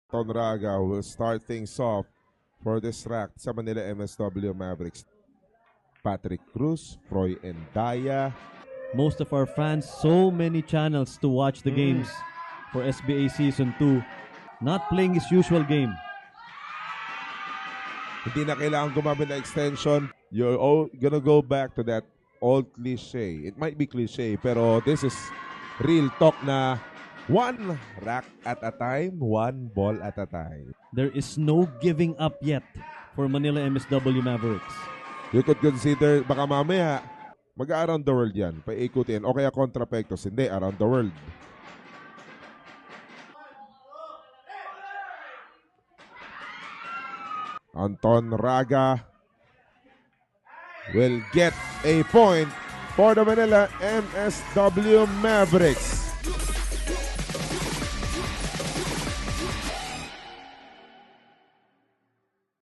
Tonraga will start things off for this track sa Manila MSW Mavericks. Patrick Cruz, Froy Endaya. Most of our fans, so many channels to watch the games for SBA Season 2. Not playing his usual game. Hindi na kailangan gumamit ng extension. You're all gonna go back to that old cliche. It might be cliche, pero this is real talk na one rack at a time, one ball at a time. There is no giving up yet for Manila MSW Mavericks. You could consider, baka mamaya, mag-around the world yan. Paikutin. O kaya kontrapektos. Hindi, around the world. Anton Raga will get a point for the Manila MSW Mavericks.